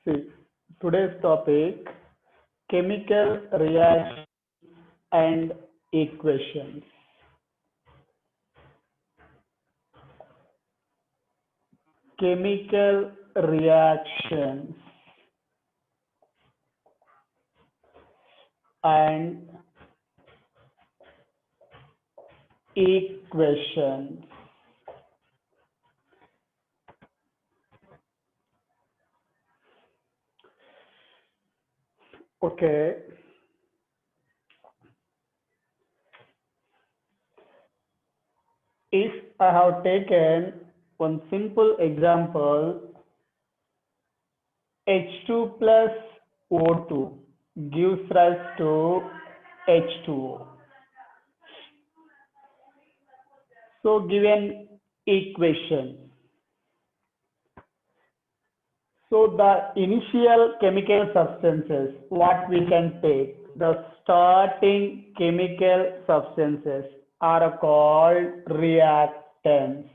See, today's topic chemical reactions and equations. Chemical reactions and equations. Okay, if I have taken one simple example, H2 plus O2 gives rise to H2O. So given equation. So the initial chemical substances, what we can take, the starting chemical substances are called reactants.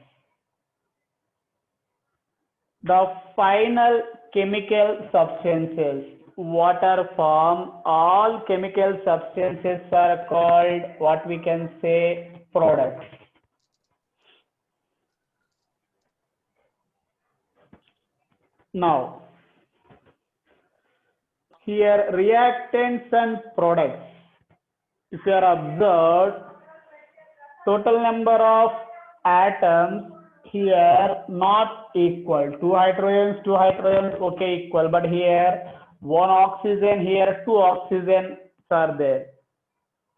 The final chemical substances, water form, all chemical substances are called what we can say products. Now, here reactants and products. If you are observed, total number of atoms here not equal. Two hydrogens, okay, equal. But here one oxygen, here two oxygens are there.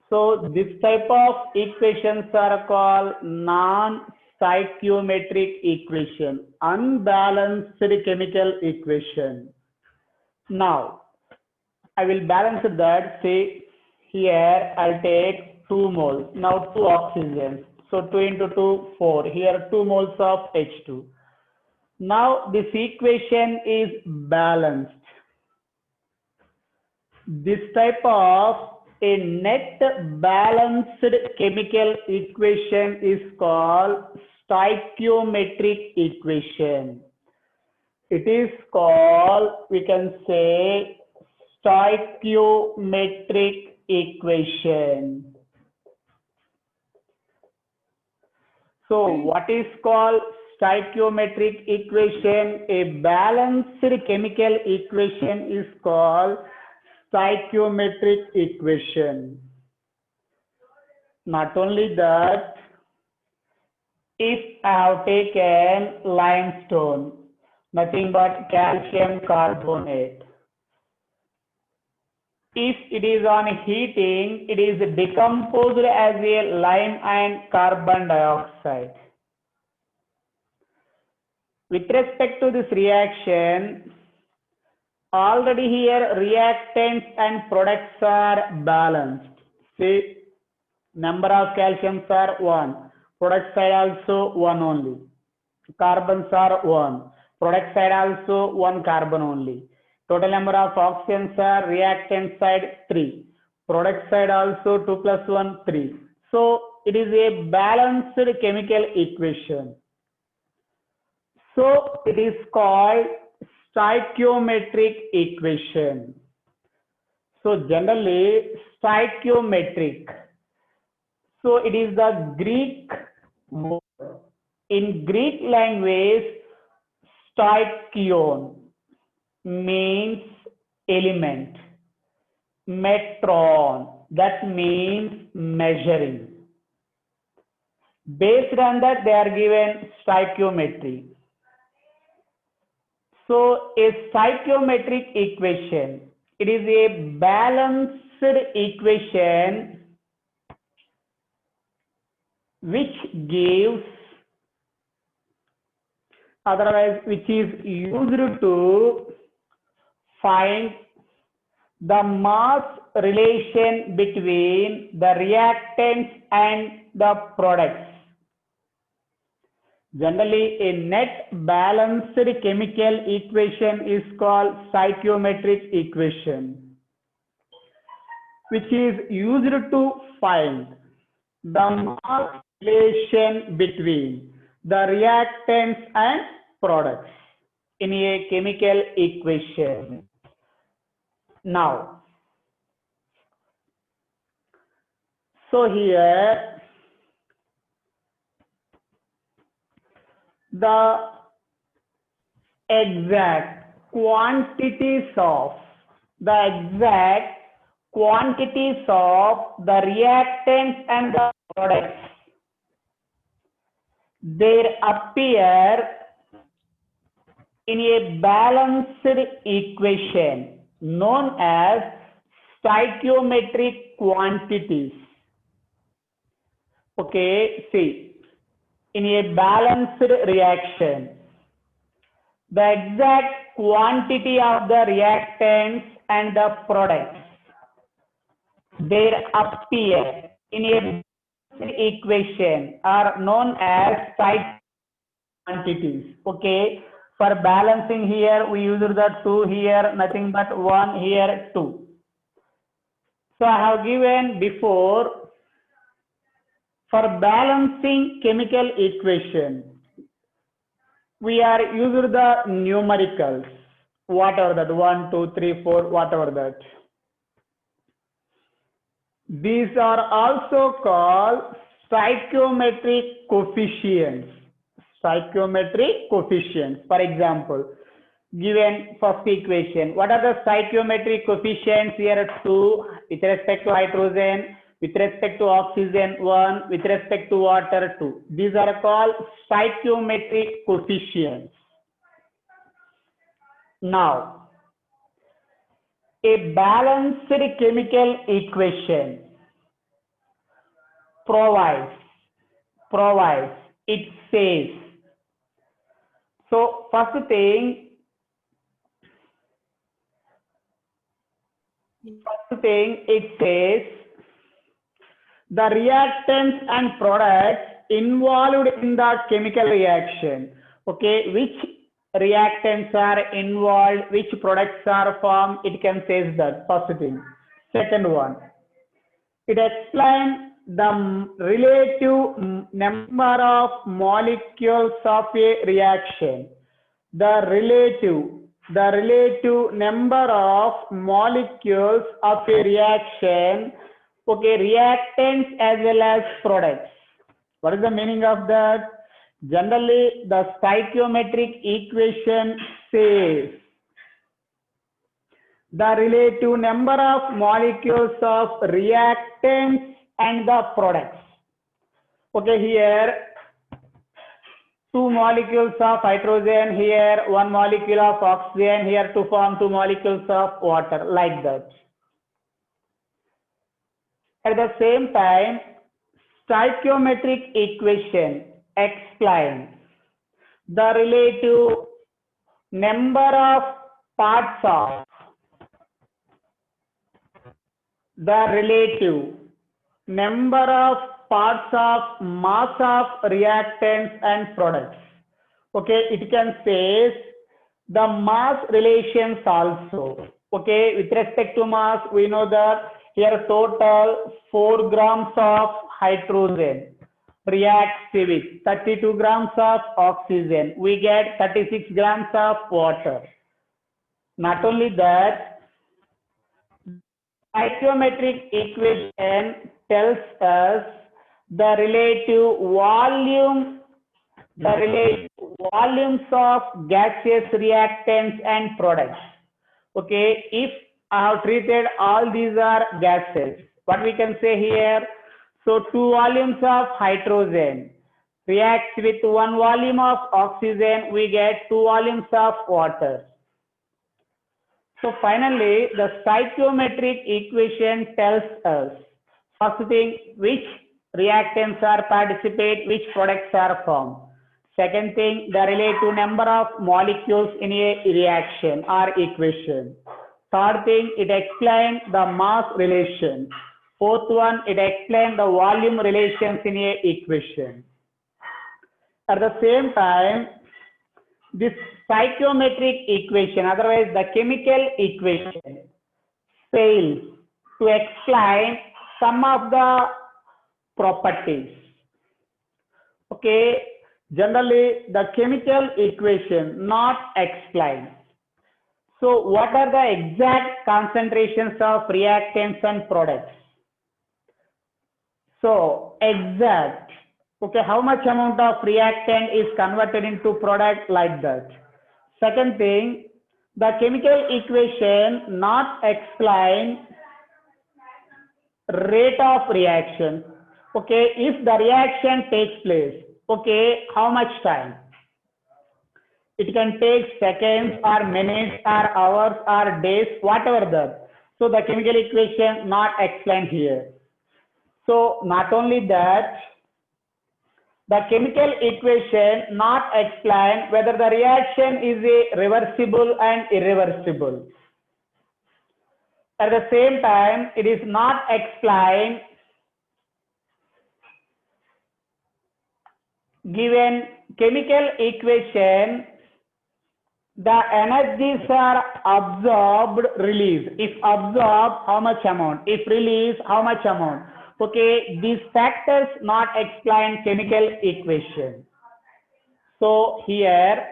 So this type of equations are called non-stoichiometric equation, unbalanced chemical equation. Now, I will balance that. Say here I'll take 2 moles. Now 2 oxygens. So 2 into 2, 4. Here 2 moles of H2. Now this equation is balanced. This type of a net balanced chemical equation is called stoichiometric equation. It is called, we can say, stoichiometric equation. So what is called stoichiometric equation? A balanced chemical equation is called stoichiometric equation. Not only that, if I have taken limestone, nothing but calcium carbonate. If it is on heating, it is decomposed as a lime and carbon dioxide. With respect to this reaction, already here reactants and products are balanced. See, number of calciums are 1. Product side also 1 only. Carbons are 1. Product side also 1 carbon only. Total number of oxygens are reactant side 3. Product side also 2 plus 1, 3. So it is a balanced chemical equation. So it is called stoichiometric equation. So generally stoichiometric. So it is the Greek word. In Greek language, stoichion means element. Metron, that means measuring. Based on that, they are given stoichiometry. So a stoichiometric equation, it is a balanced equation which gives, otherwise which is used to find the mass relation between the reactants and the products. Generally, a net balanced chemical equation is called stoichiometric equation, which is used to find the mass relation between the reactants and products. in a chemical equation. Now, so here the exact quantities of the reactants and the products, they appear in a balanced equation known as stoichiometric quantities. Okay, see, in a balanced reaction, the exact quantity of the reactants and the products, they appear in a equation are known as stoichiometric quantities. Okay, for balancing here we use the 2 here, nothing but 1 here, 2. So I have given before, for balancing chemical equation, we are using the numericals, whatever that, 1, 2, 3, 4, whatever that. These are also called stoichiometric coefficients. Stoichiometric coefficients. For example, given first equation, what are the stoichiometric coefficients here? 2 with respect to hydrogen, with respect to oxygen 1, with respect to water 2. These are called stoichiometric coefficients. Now, a balanced chemical equation provides, it says, so first thing it says, the reactants and products involved in the chemical reaction. Okay, which reactants are involved, which products are formed, it can say that, first thing. Second one, it explains the relative number of molecules of a reaction. The relative number of molecules of a reaction, okay, reactants as well as products. What is the meaning of that? Generally, the stoichiometric equation says the relative number of molecules of reactants and the products. Okay, here 2 molecules of hydrogen, here 1 molecule of oxygen, here to form 2 molecules of water, like that. At the same time, stoichiometric equation explains the relative number of parts of mass of reactants and products. Okay, it can say the mass relations also. Okay, with respect to mass, we know that here total 4 grams of hydrogen reacts with 32 grams of oxygen. We get 36 grams of water. Not only that, stoichiometric equation tells us the relative volumes of gaseous reactants and products. Okay, if I have treated all these are gases, what we can say here? So 2 volumes of hydrogen reacts with 1 volume of oxygen, we get 2 volumes of water. So finally, the stoichiometric equation tells us, first thing, which reactants are participate, which products are formed. Second thing, the relative number of molecules in a reaction or equation. Third thing, it explains the mass relation. Fourth one, it explains the volume relations in a equation. At the same time, this stoichiometric equation, otherwise the chemical equation, fails to explain some of the properties. Okay, Generally, the chemical equation not explained. So, what are the exact concentrations of reactants and products? So, exact. Okay, how much amount of reactant is converted into product like that? Second thing, the chemical equation not explain rate of reaction. Okay, if the reaction takes place, okay, how much time? It can take seconds or minutes or hours or days, whatever that. So the chemical equation not explained here. So not only that, the chemical equation not explain whether the reaction is a reversible and irreversible. At the same time, it is not explained given chemical equation the energies are absorbed, released. If absorbed, how much amount? If released, how much amount? Okay, these factors not explain chemical equation. So here,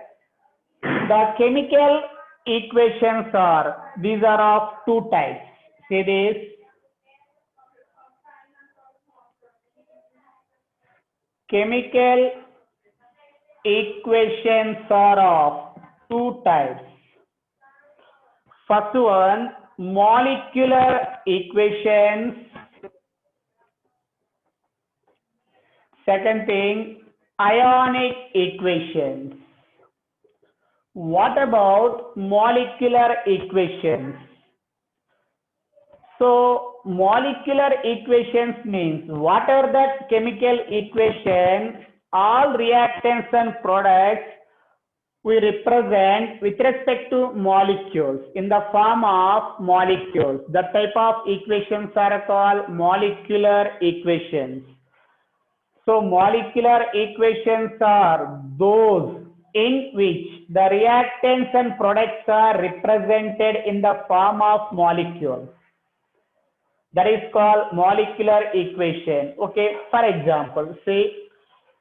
the chemical equations are, these are of two types. See this, chemical equations are of two types. First one, molecular equations. Second thing, ionic equations. What about molecular equations? So, molecular equations means what are the chemical equations, all reactants and products we represent with respect to molecules in the form of molecules. The type of equations are called molecular equations. So molecular equations are those in which the reactants and products are represented in the form of molecules. That is called molecular equation. Okay, for example, see,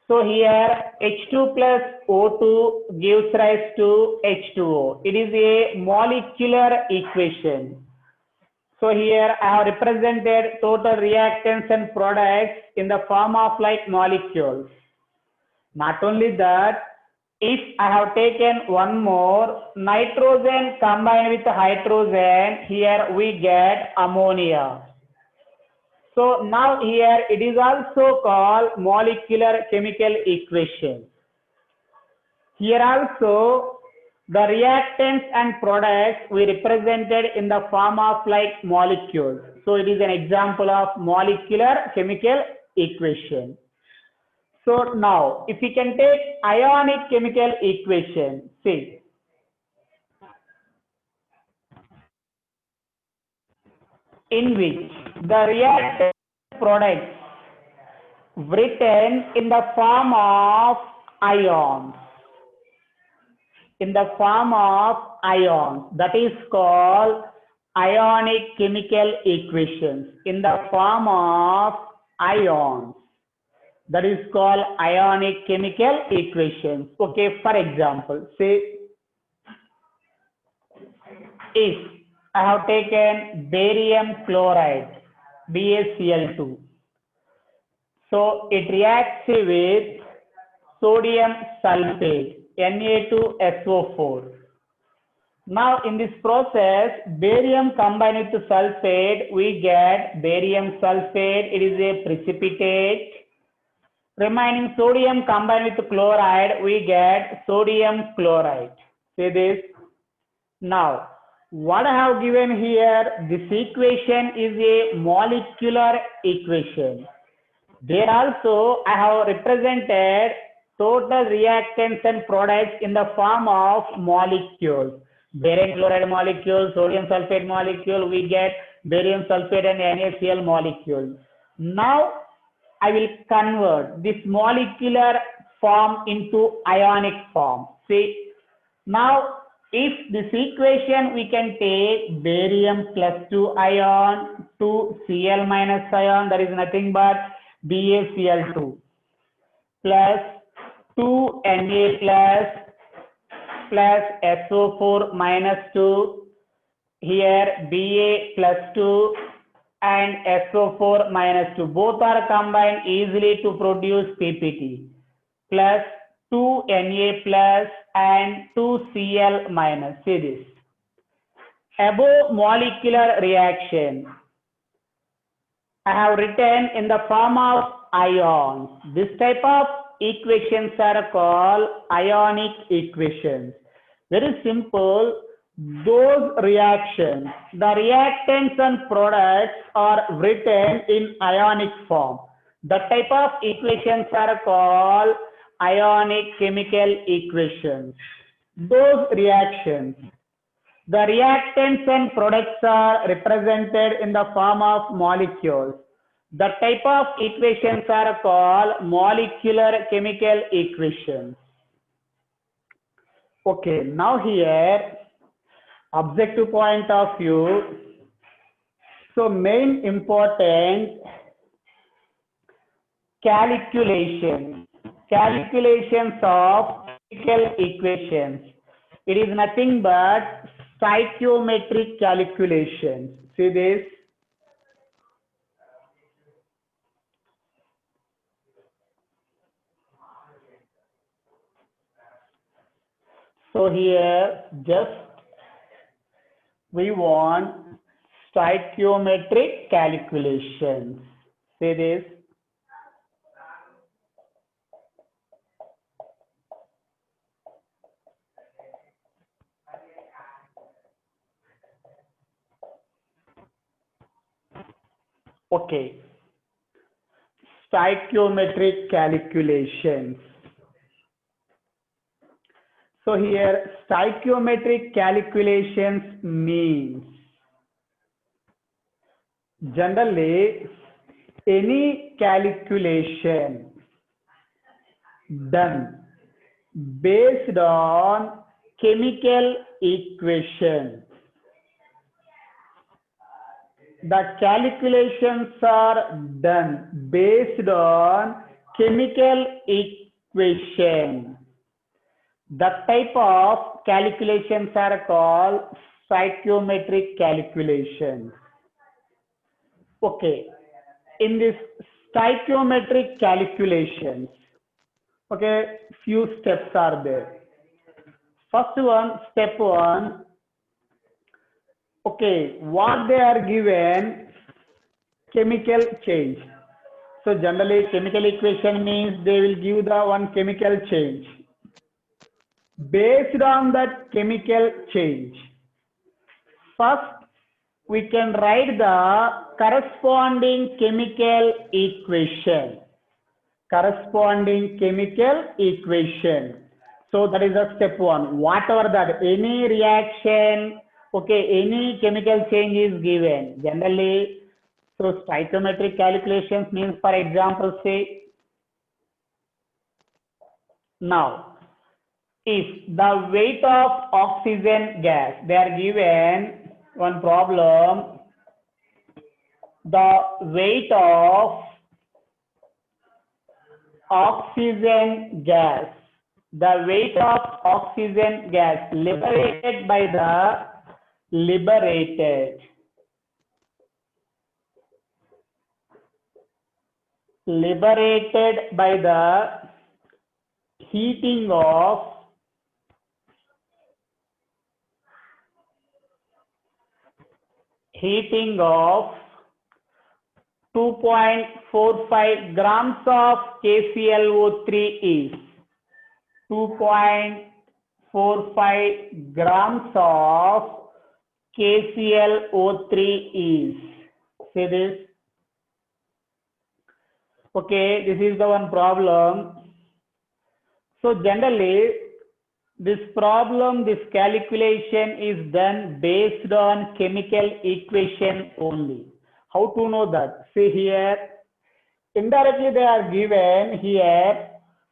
so here H2 plus O2 gives rise to H2O. It is a molecular equation. So here I have represented total reactants and products in the form of like molecules. Not only that, if I have taken one more nitrogen combined with hydrogen, here we get ammonia. So now here it is also called molecular chemical equation. Here also the reactants and products we represented in the form of like molecules. So it is an example of molecular chemical equation. So now if we can take ionic chemical equation, see, in which the reactant products written in the form of ions, that is called ionic chemical equations, in the form of ions, that is called ionic chemical equations. Okay, for example, say if I have taken barium chloride, BaCl2, so it reacts with sodium sulfate, Na2SO4. Now in this process, barium combined with sulfate, we get barium sulfate, it is a precipitate. Remaining sodium combined with chloride, we get sodium chloride. See this? Now, what I have given here, this equation is a molecular equation. There also, I have represented total reactants and products in the form of molecules. Barium chloride molecule, sodium sulfate molecule, we get barium sulfate and NaCl molecule. Now, I will convert this molecular form into ionic form. See, now if this equation we can take barium plus 2 ion, 2Cl minus ion, that is nothing but BaCl2 plus 2Na plus SO4 minus 2, here Ba+2 and SO4 minus 2, both are combined easily to produce PPT, plus 2Na plus and 2Cl minus. See this. Above molecular reaction I have written in the form of ions. This type of equations are called ionic equations. Very simple. Those reactions, the reactants and products are written in ionic form. The type of equations are called ionic chemical equations. Those reactions, the reactants and products are represented in the form of molecules. The type of equations are called molecular chemical equations. Okay, now here, objective point of view. So main important calculations of chemical equations. It is nothing but stoichiometric calculations. See this. So here just we want stoichiometric calculations. See this. Okay. Stoichiometric calculations. So here stoichiometric calculations means generally any calculation done based on chemical equation. The calculations are done based on chemical equation. The type of calculations are called stoichiometric calculations. Okay, in this stoichiometric calculations, okay, few steps are there. First one, step one, okay, what they are given, chemical change. So generally chemical equation means they will give the one chemical change. Based on that chemical change, first we can write the corresponding chemical equation. Corresponding chemical equation. So that is the step one. Whatever that, any reaction, okay, any chemical change is given. Generally, so stoichiometric calculations means, for example, say, now, if the weight of oxygen gas, they are given one problem, the weight of oxygen gas, the weight of oxygen gas liberated by the liberated by the heating of 2.45 grams of KClO3 is 2.45 grams of KClO3 is. See this? Okay, this is the one problem. So generally, this problem, this calculation is done based on chemical equation only. How to know that? See here, indirectly they are given here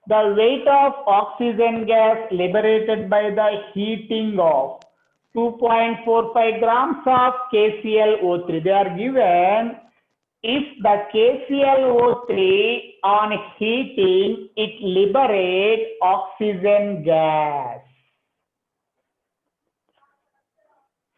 the weight of oxygen gas liberated by the heating of 2.45 grams of KClO3. They are given if the KClO3 on heating, it liberates oxygen gas.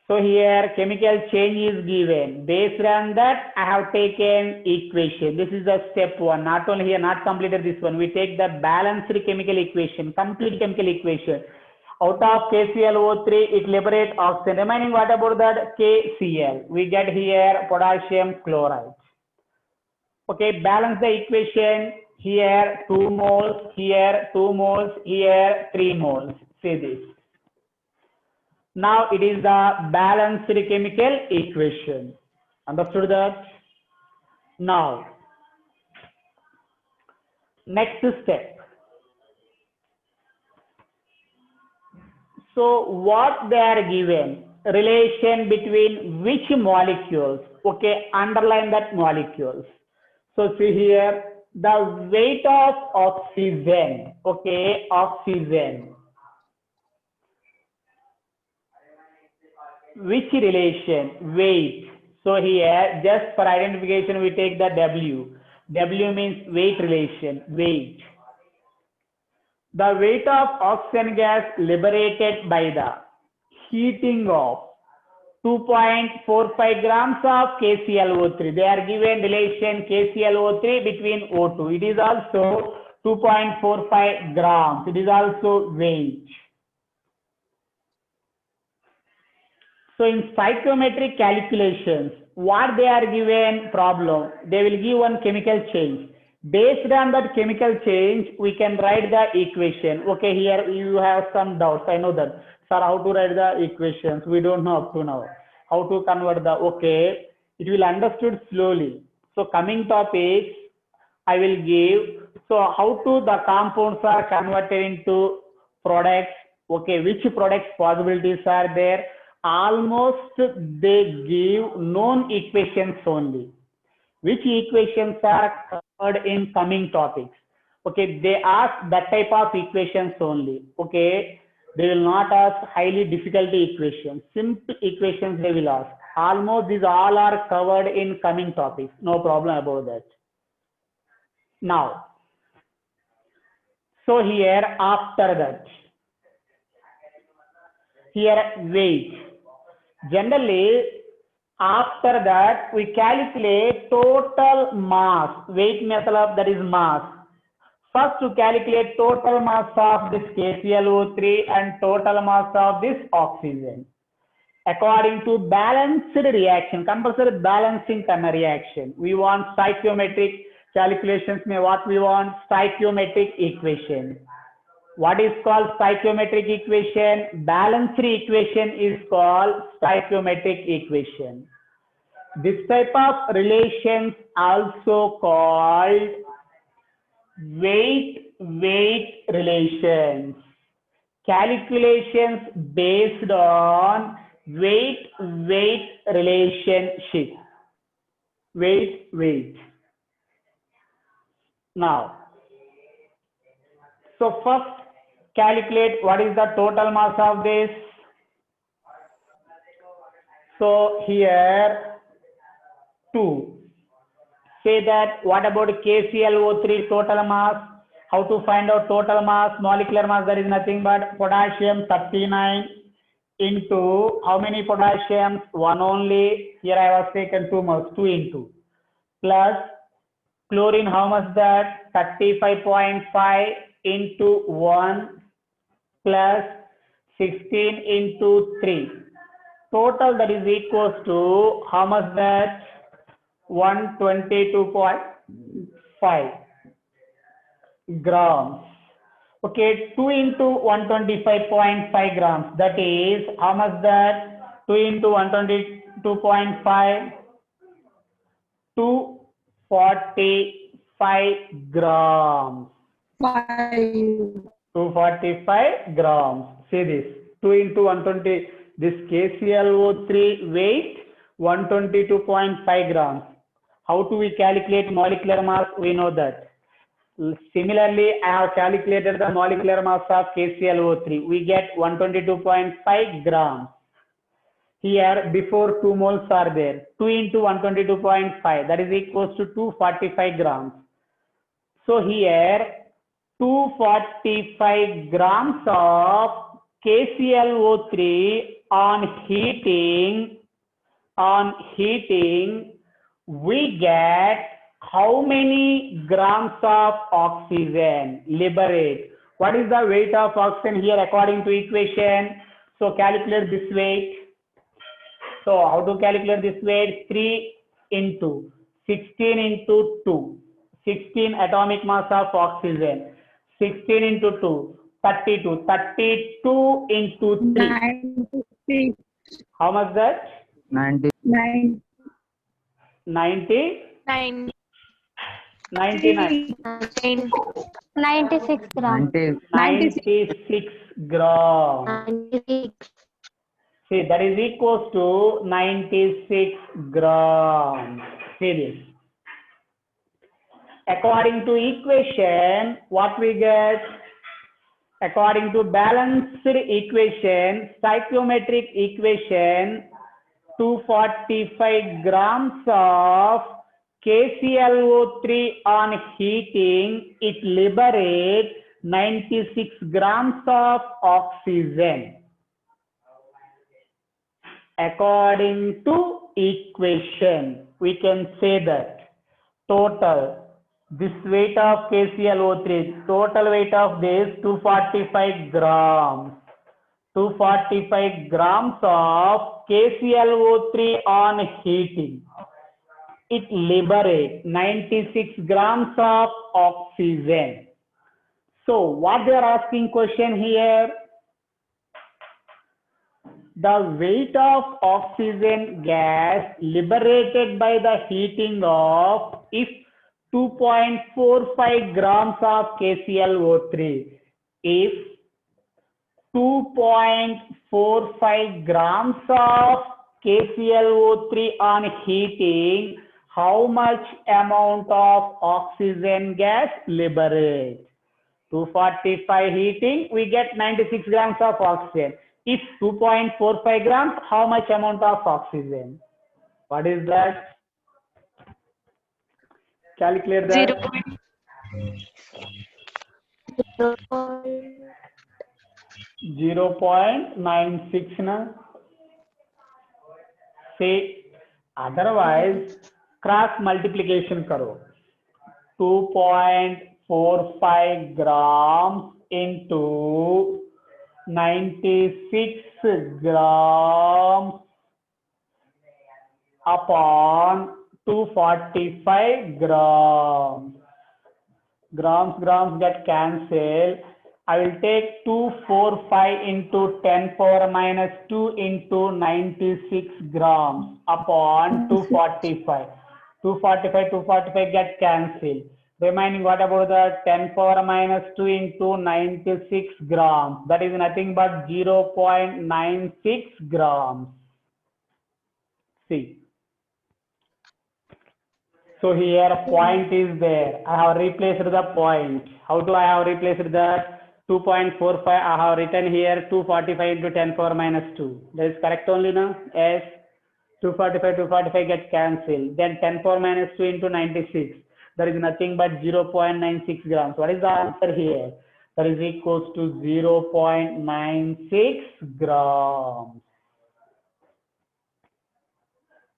So here chemical change is given. Based on that, I have taken equation. This is the step one. Not only here, not completed this one. We take the balanced chemical equation, complete chemical equation. Out of KClO3, it liberates oxygen. Remaining, what about that KCl? We get here potassium chloride. Okay, balance the equation. Here 2 moles, here 2 moles, here 3 moles. See this. Now it is the balanced chemical equation. Understood that? Now, next step. So what they are given, relation between which molecules? Okay, underline that molecules. So see here, the weight of oxygen. Okay, oxygen. Which relation? Weight. So here, just for identification, we take the W. W means weight relation, weight. The weight of oxygen gas liberated by the heating of 2.45 grams of KClO3. They are given relation KClO3 between O2. It is also 2.45 grams. It is also weight. So in stoichiometric calculations, what they are given problem, they will give one chemical change. Based on that chemical change, we can write the equation. Okay, here you have some doubts. I know that. Sir, how to write the equations? We don't know up to now. How to convert the, okay, it will understood slowly. So coming topics, I will give. So how to the compounds are converted into products. Okay, which products possibilities are there? Almost they give known equations only. Which equations are covered in coming topics? Okay, they ask that type of equations only. Okay, they will not ask highly difficult equations. Simple equations they will ask. Almost these all are covered in coming topics. No problem about that. Now, so here after that, here weight. Generally, after that, we calculate total mass, weight method, that is mass. First, to calculate total mass of this KClO3 and total mass of this oxygen. According to balanced reaction, compulsory balancing kind of reaction. We want stoichiometric calculations, what we want? Stoichiometric equation. What is called stoichiometric equation? Balanced equation is called stoichiometric equation. This type of relations also called weight relations. Calculations based on weight relationship. Weight. Now, so first calculate what is the total mass of this. So here 2. Say that what about KClO3 total mass? How to find out total mass? Molecular mass, that is nothing but potassium 39 into how many potassiums? 1 only. Here I was taken 2 moles, 2 into plus chlorine, how much that? 35.5 into 1 plus 16 into 3. Total that is equals to how much that? 122.5 grams. Okay, 2 into 125.5 grams. That is how much that? 2 into 122.5, 245 grams. 245 grams. See this. 2 into 120. This KClO3 weight 122.5 grams. How do we calculate molecular mass? We know that. Similarly, I have calculated the molecular mass of KClO3. We get 122.5 grams. Here before 2 moles are there. 2 into 122.5, that is equals to 245 grams. So here 245 grams of KClO3 on heating, we get how many grams of oxygen liberate. What is the weight of oxygen here according to equation? So calculate this weight. So how to calculate this weight? 3 into 16 into 2. 16 atomic mass of oxygen. 16 into 2. 32. 32 into 3. 96. How much that? 99. 90? 9, 99. 96 grams. 96 grams. 96. See, that is equals to 96 grams. See this. According to equation, what we get? According to balanced equation, stoichiometric equation, 245 grams of KClO3 on heating, it liberates 96 grams of oxygen. According to equation, we can say that total, this weight of KClO3, total weight of this 245 grams. 245 grams of KClO3 on heating. It liberates 96 grams of oxygen. So what they are asking question here? The weight of oxygen gas liberated by the heating of if 2.45 grams of KClO3. If 2.45 grams of KClO3 on heating, how much amount of oxygen gas liberate? 245 heating, we get 96 grams of oxygen. If 2.45 grams, how much amount of oxygen? What is that? Calculate that. 0.96 na? Say, otherwise, cross multiplication karo. 2.45 grams into 96 grams upon 245 grams. Grams get cancelled. I will take 245 into 10 power minus 2 into 96 grams upon 245. 245 get cancelled. Remaining, what about the 10 power minus 2 into 96 grams? That is nothing but 0.96 grams. See. So here a point is there. I have replaced the point. How do I have replaced that? 2.45. I have written here 245 into 10 power minus 2. That is correct only now? Yes. 245 gets cancelled. Then 10 power minus 2 into 96. That is nothing but 0.96 grams. What is the answer here? That is equals to 0.96 grams.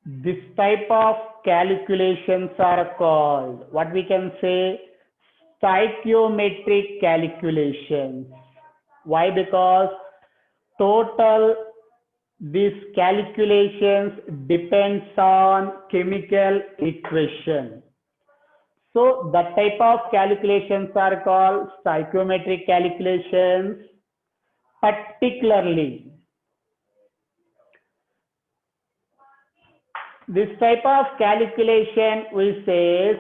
This type of calculations are called, what we can say, stoichiometric calculations. Why? Because total these calculations depends on chemical equation. So that type of calculations are called stoichiometric calculations. Particularly, this type of calculation we say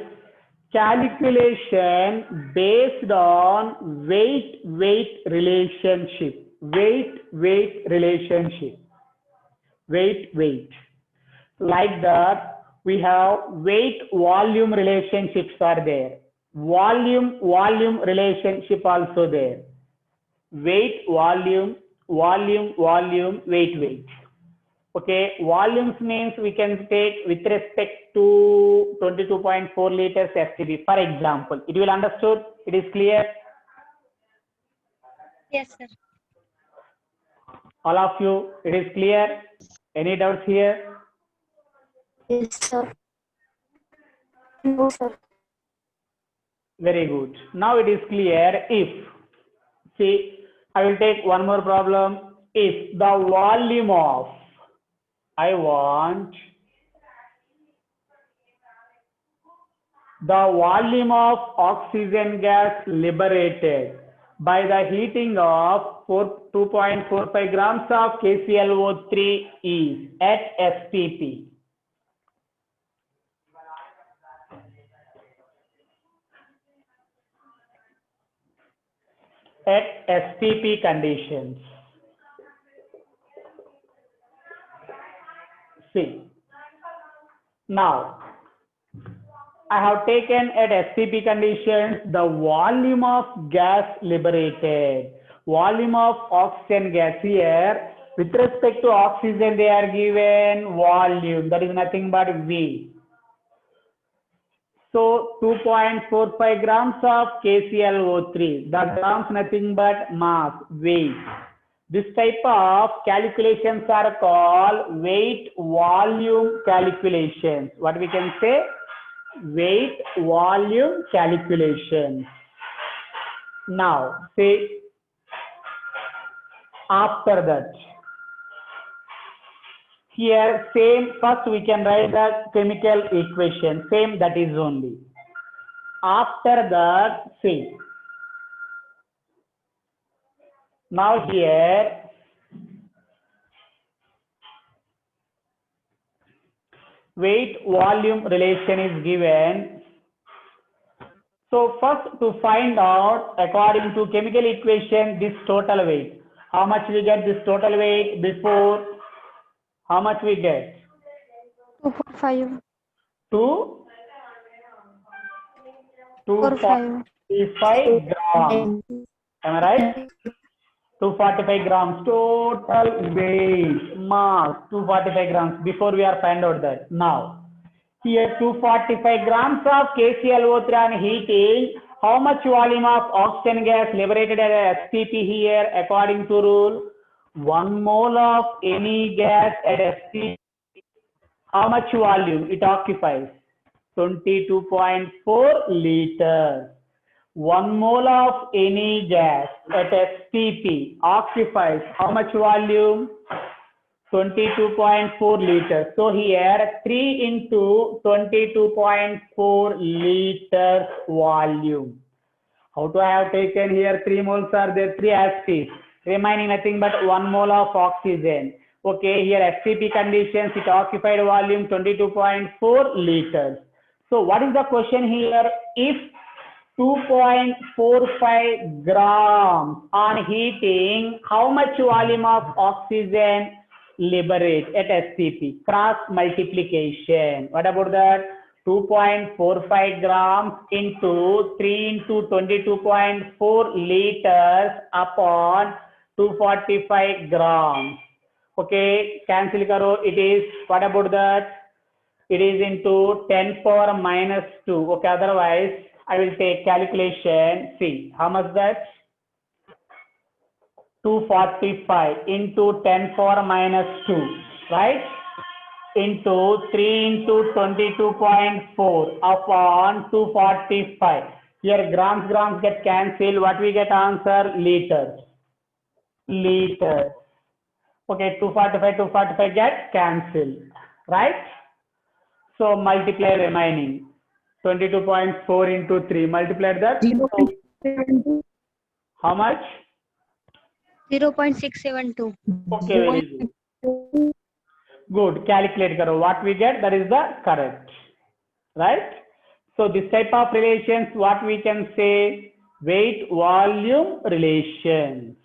calculation based on weight relationship. Weight. Like that, we have weight volume relationships are there. Volume relationship also there. Weight volume weight. Okay, volumes means we can take with respect to 22.4 liters FCB. For example, it will understood. It is clear. Yes, sir. All of you, it is clear. Any doubts here? Yes, sir. No, sir. Very good. Now it is clear if, see, I will take one more problem. If the volume of, I want the volume of oxygen gas liberated by the heating of 2.45 grams of KClO3 is at STP. At STP conditions. See, now I have taken at STP conditions the volume of gas liberated, volume of oxygen gas here. With respect to oxygen, they are given volume, that is nothing but V. So 2.45 grams of KClO3, the grams nothing but mass, weight. This type of calculations are called weight volume calculations. What we can say? Weight volume calculation. Now, say after that, here same, first we can write the chemical equation, same, that is only. After that, see, now here weight volume relation is given. So first to find out according to chemical equation this total weight. How much we get this total weight before? How much we get? 2.5. 2 4.5. 245 grams. Am I right? 245 grams total weight, mass 245 grams. Before we are find out that. Now here 245 grams of KClO3 on heating. How much volume of oxygen gas liberated at STP here according to rule? 1 mole of any gas at STP. How much volume it occupies? 22.4 liters. 1 mole of any gas at STP occupies how much volume? 22.4 liters. So here 3 into 22.4 liters volume. How to have taken here 3 moles are there, 3 STs, remaining nothing but 1 mole of oxygen. Okay, here STP conditions, it occupied volume 22.4 liters. So what is the question here? If 2.45 grams on heating, how much volume of oxygen liberate at STP? Cross multiplication. What about that? 2.45 grams into 3 into 22.4 liters upon 245 grams. Okay, cancel karo. It is, what about that? It is into 10 power minus 2. Okay, otherwise I will take calculation. See, how much that? 245 into 10 power minus 2, right? Into 3 into 22.4 upon 245. Here grams get cancelled. What we get answer? Liters. Liters. Okay, 245 get cancelled, right? So multiply remaining. 22.4 into 3. Multiply that. So, 0.72. how much? 0.672. Okay, very good. Good. Calculate karo. What we get, that is the correct. Right? So this type of relations, what we can say? Weight volume relations.